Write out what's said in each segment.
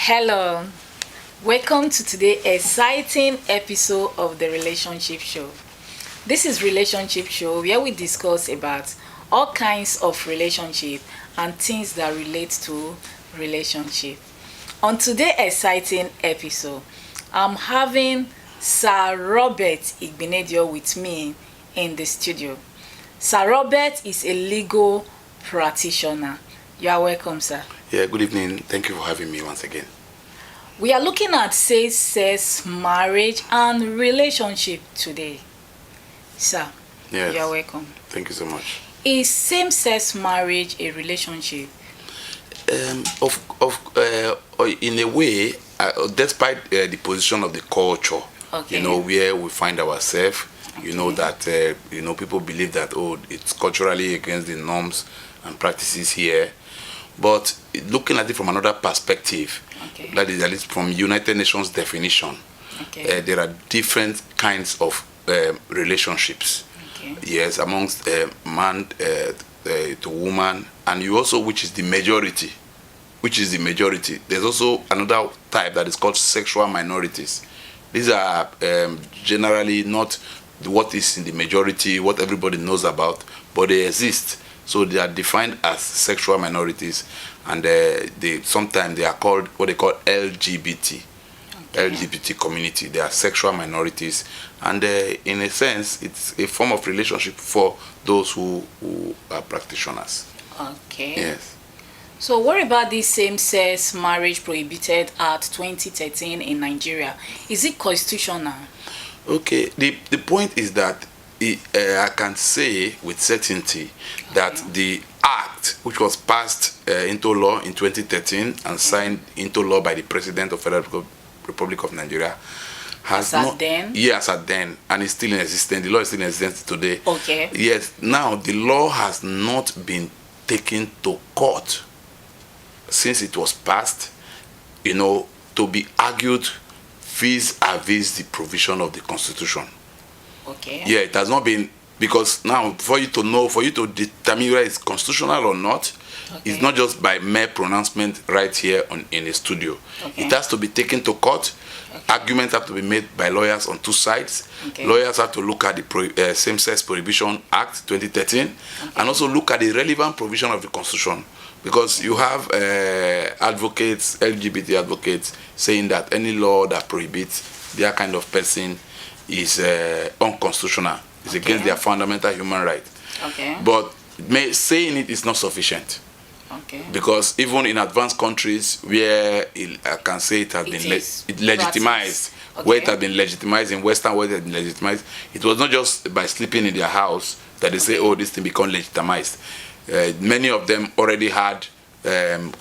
Hello, welcome to today's exciting episode of the Relationship Show. This is Relationship Show where we discuss about all kinds of relationship and things that relate to relationship. On today's exciting episode, I'm having Sir Robert Igbenedio with me in the studio. Sir Robert is a legal practitioner. You are welcome, sir. Yeah, good evening. Thank you for having me once again. We are looking at same-sex marriage and relationship today. Sir, Yes. you are welcome. Thank you so much. Is same-sex marriage a relationship? In a way, despite the position of the culture, Okay. where we find ourselves, that people believe that it's culturally against the norms and practices here. But looking at it from another perspective, Okay. that is at least from United Nations definition, Okay. there are different kinds of relationships. Okay. Yes, amongst man to woman, and you also, which is the majority. There's also another type that is called sexual minorities. These are generally not what is in the majority, what everybody knows about, but they exist. So they are defined as sexual minorities, and sometimes they are called what they call LGBT. Okay. LGBT community. They are sexual minorities, and in a sense, it's a form of relationship for those who are practitioners. Okay. Yes. So what about this same-sex marriage prohibited Act 2013 in Nigeria? Is it constitutional? Okay. The point is that I can say with certainty that the act, which was passed into law in 2013 and signed into law by the President of Federal Republic of Nigeria, has As at not. then? Yes, at then, and it's still in existence. The law is still in existence today. Okay. Yes. Now the law has not been taken to court since it was passed, to be argued vis-a-vis the provision of the Constitution. Okay. Yeah, it has not been, because now for you to determine whether it's constitutional or not, Okay. it's not just by mere pronouncement right here in a studio. Okay. It has to be taken to court. Arguments have to be made by lawyers on two sides. Okay. Lawyers have to look at the Same-Sex Prohibition Act 2013 and also look at the relevant provision of the Constitution, because you have advocates, LGBT advocates, saying that any law that prohibits their kind of person is unconstitutional. It's Okay. against their fundamental human right. Okay. But saying it is not sufficient, Okay. because even in advanced countries where I can say it has It been is legitimized, practiced. where it Okay. has been legitimized in Western, where it has been legitimized, it was not just by sleeping in their house that they say, this thing become legitimized. Many of them already had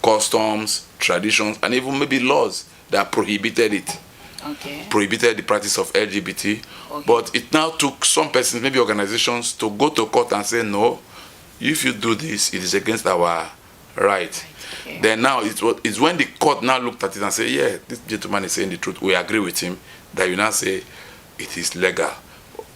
customs, traditions, and even maybe laws that prohibited it. Okay. Prohibited the practice of LGBT, Okay. but it now took some persons, maybe organizations, to go to court and say, no, if you do this, it is against our right. Okay. Then now it's when the court now looked at it and said, yeah, this gentleman is saying the truth, we agree with him, that you now say it is legal.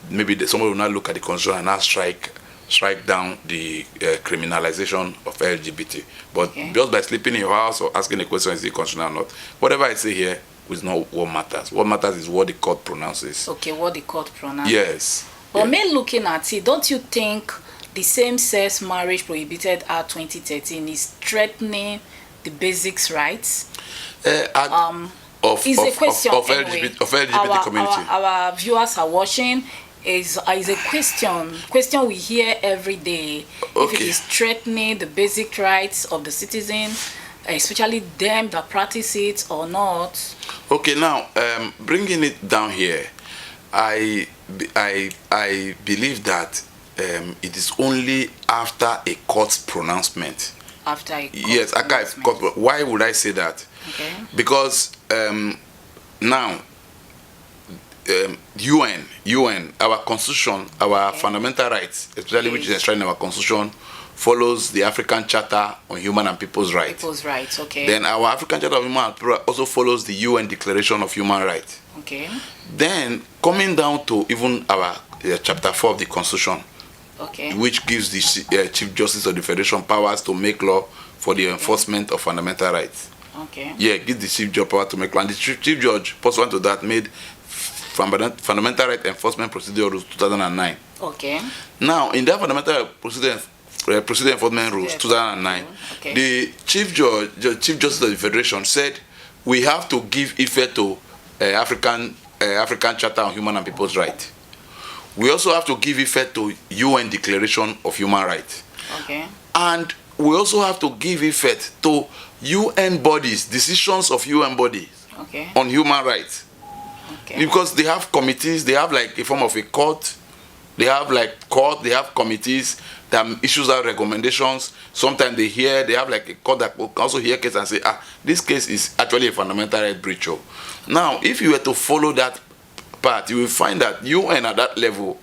Maybe somebody will now look at the constitution and now strike down the criminalization of LGBT. But Okay. just by sleeping in your house or asking a question, is it constitutional or not? Whatever I say here is not what matters. What matters is what the court pronounces. Okay, what the court pronounced. Yes. But Yeah. me looking at it, don't you think the same-sex marriage prohibited Act 2013 is threatening the basic rights? Of It's a question anyway. LGBT community. Our viewers are watching. Is a question we hear every day. If it Okay. is threatening the basic rights of the citizen, especially them that practice it or not. Okay, now bringing it down here, I believe that it is only after a court's pronouncement. After a Yes, pronouncement. why would I say that? Okay. Because now UN, our constitution, our fundamental rights, especially which is enshrined in our constitution, follows the African Charter on Human and People's Rights. People's rights. Okay. Then our African Charter of Human and People's Rights also follows the UN Declaration of Human Rights. Okay. Then coming down to even our Chapter 4 of the Constitution, Okay. which gives the Chief Justice of the Federation powers to make law for the enforcement of fundamental rights. Okay. Yeah, give the chief judge power to make law. And the chief judge, pursuant to that, made Fundamental Right Enforcement Procedure Rules 2009. Okay. Now, in that Fundamental Procedure Enforcement Rules 2009, okay, the Chief Justice of the Federation said we have to give effect to African Charter on Human and People's Rights. We also have to give effect to UN Declaration of Human Rights. Okay. And we also have to give effect to UN bodies, decisions of UN bodies okay, on human rights. okay, Because they have committees, they have like a form of a court, they have committees that issues out recommendations. Sometimes they have like a court that will also hear case and say, this case is actually a fundamental right breach. Now, if you were to follow that part, you will find that UN at that level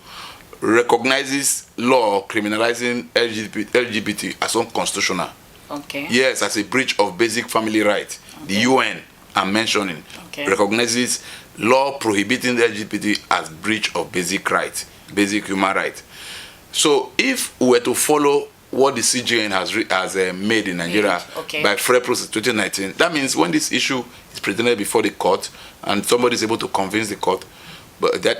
recognizes law criminalizing LGBT as unconstitutional. okay, Yes, as a breach of basic family rights. Okay. The UN, I'm mentioning, recognizes law prohibiting LGBT as breach of basic rights, basic human rights. So if we were to follow what the CJN has made in Nigeria by FRE process 2019, that means when this issue is presented before the court and somebody is able to convince the court, but the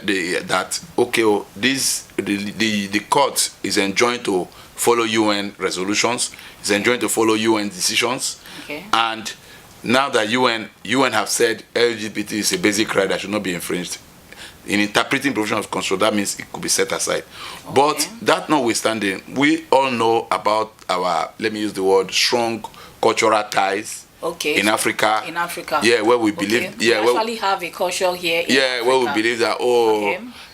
court is enjoined to follow UN resolutions, is enjoined to follow UN decisions, and now that UN have said LGBT is a basic right that should not be infringed, in interpreting provision of control, that means it could be set aside. Okay. But that notwithstanding, we all know about our, let me use the word, strong cultural ties. Okay. In Africa. In Africa. Yeah, where we believe. Yeah, we actually have a culture here. In Africa. Where we believe that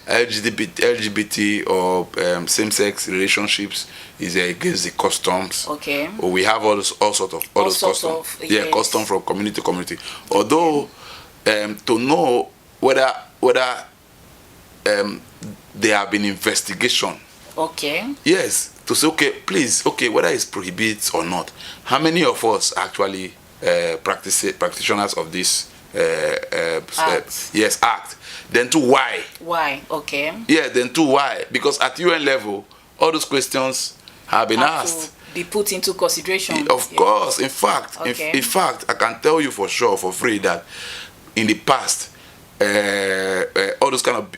LGBT or same-sex relationships is against the customs. Okay. Or we have all those customs. Yes. Custom from community to community. Although to know whether there have been investigation. Okay. Yes, to say whether it's prohibited or not. How many of us actually practitioners of this act? Then to why? Why? Okay. Yeah, then to why? Because at UN level, all those questions have been asked. To be put into consideration. Of course. In fact, in fact, I can tell you for sure, for free, that in the past, all those kind of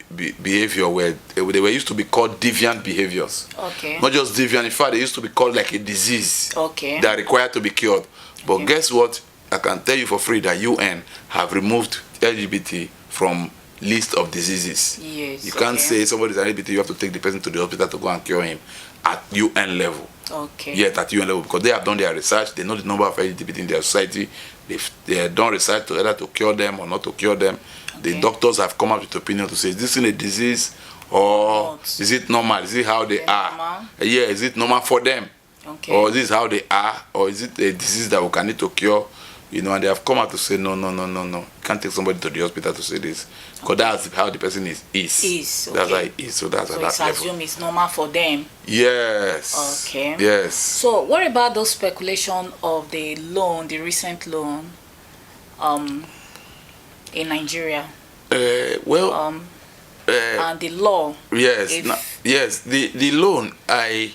behavior they were used to be called deviant behaviors. Okay. Not just deviant. In fact, they used to be called like a disease. Okay. That required to be cured. But guess what? I can tell you for free that UN have removed LGBT from list of diseases. Yes. You can't say somebody's LGBT, you have to take the person to the hospital to go and cure him at UN level. Okay. Yet at UN level, because they have done their research, they know the number of LGBT in their society. They have done research to either to cure them or not to cure them. The doctors have come up with opinion to say, is this in a disease or is it normal? Is it how they are? Normal? Yeah, is it normal for them? Okay. Or is this how they are? Or is it a disease that we can need to cure? And they have come out to say, no. You can't take somebody to the hospital to say this. Because that's how the person is. Okay. That's how it is. So that's at that level. Assume it's normal for them. Yes. Okay. Yes. So what about those speculation of the recent loan, in Nigeria? And the law. Yes. Yes. The loan, I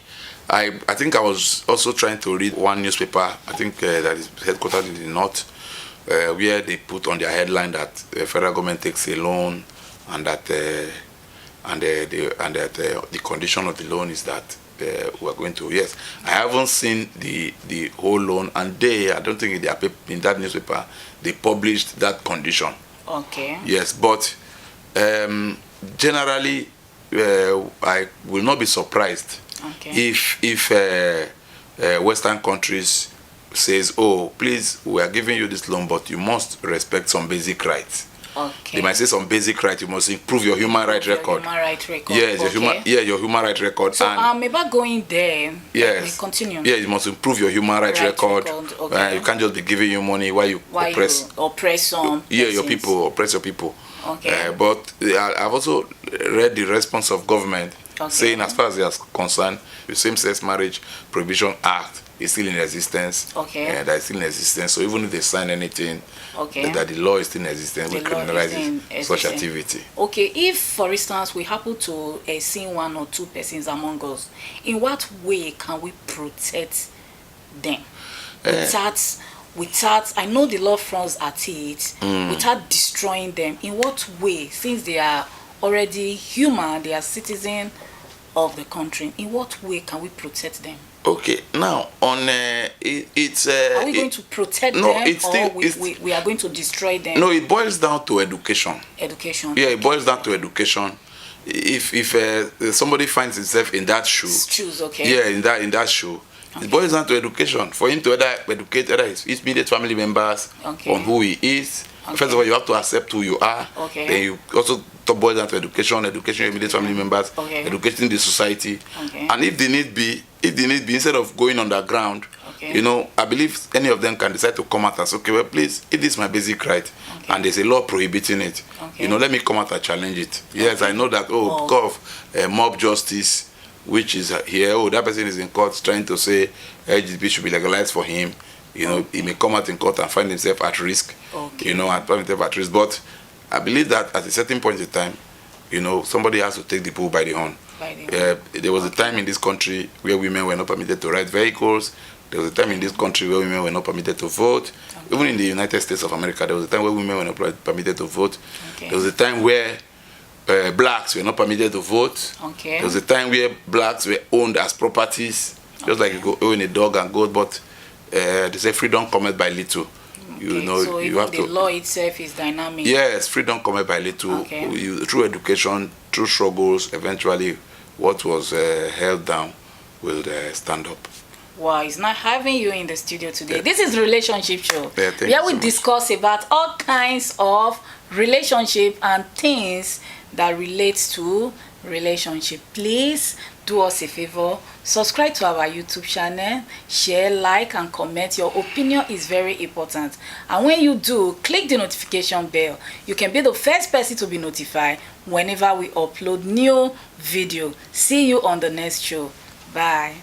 think I was also trying to read one newspaper, I think that is headquartered in the north, where they put on their headline that the federal government takes a loan and that the condition of the loan is that we are going to. Yes, I haven't seen the whole loan, and I don't think in that newspaper they published that condition. Okay. Yes, but generally I will not be surprised. Okay. If Western countries says, please, we are giving you this loan, but you must respect some basic rights. Okay. They might say some basic rights. You must improve your human rights record. Human rights record. Yes, your human rights record. So about going there. Yes. Continue. Yeah, you must improve your human rights record. Okay. You can't just be giving you money while you oppress some. Yeah, your people, oppress your people. Okay. But I've also read the response of government. Saying as far as they are concerned, the Same-Sex Marriage Prohibition Act is still in existence. Okay. That is still in existence. So even if they sign anything, that the law is still in existence, we criminalize such activity. Okay. If, for instance, we happen to see one or two persons among us, in what way can we protect them without, I know the law frowns at it, without destroying them? In what way, since they are already human, they are citizens of the country, in what way can we protect them? Okay, now on it's are we going to protect no, them, it's or still, we are going to destroy them? no, it boils down to education. Education. Yeah, it boils down to education. If somebody finds himself in that shoe, Choose, okay. yeah, in that shoe, Okay. it boils down to education. For him to educate his immediate family members Okay. on who he is. Okay. First of all, you have to accept who you are. Okay. Then you also boil down to education your immediate family members, Okay. educating the society. Okay. And if the need be, instead of going underground, Okay. you know, I believe any of them can decide to come out and say, okay, well, please, if this is my basic right, Okay. and there's a law prohibiting it, Okay. you know, let me come out and challenge it. Yes, I know that, Oh. because of mob justice, which is here, that person is in court trying to say LGBT should be legalized for him. You know, he may come out in court and find himself at risk. Okay. You know, and find himself at risk. But I believe that at a certain point in time, you know, somebody has to take the bull by the horn. There was a time in this country where women were not permitted to ride vehicles. There was a time in this country where women were not permitted to vote. Okay. Even in the United States of America, there was a time where women were not permitted to vote. Okay. There was a time where blacks were not permitted to vote. Okay. There was a time where blacks were owned as properties, just like you go own a dog and goat, but they say freedom cometh by little. You Okay, know, so you even have the to. law itself is dynamic. Yes, freedom cometh by little. Okay. Through education, through struggles, eventually, what was held down will stand up. Wow, it's not having you in the studio today. Yeah. This is Relationship Show. Yeah, thank where you we so much. discuss about all kinds of relationship and things that relates to relationship. Please do us a favor, subscribe to our YouTube channel, share, like and comment. Your opinion is very important, and when you do, click the notification bell. You can be the first person to be notified whenever we upload new video. See you on the next show. Bye.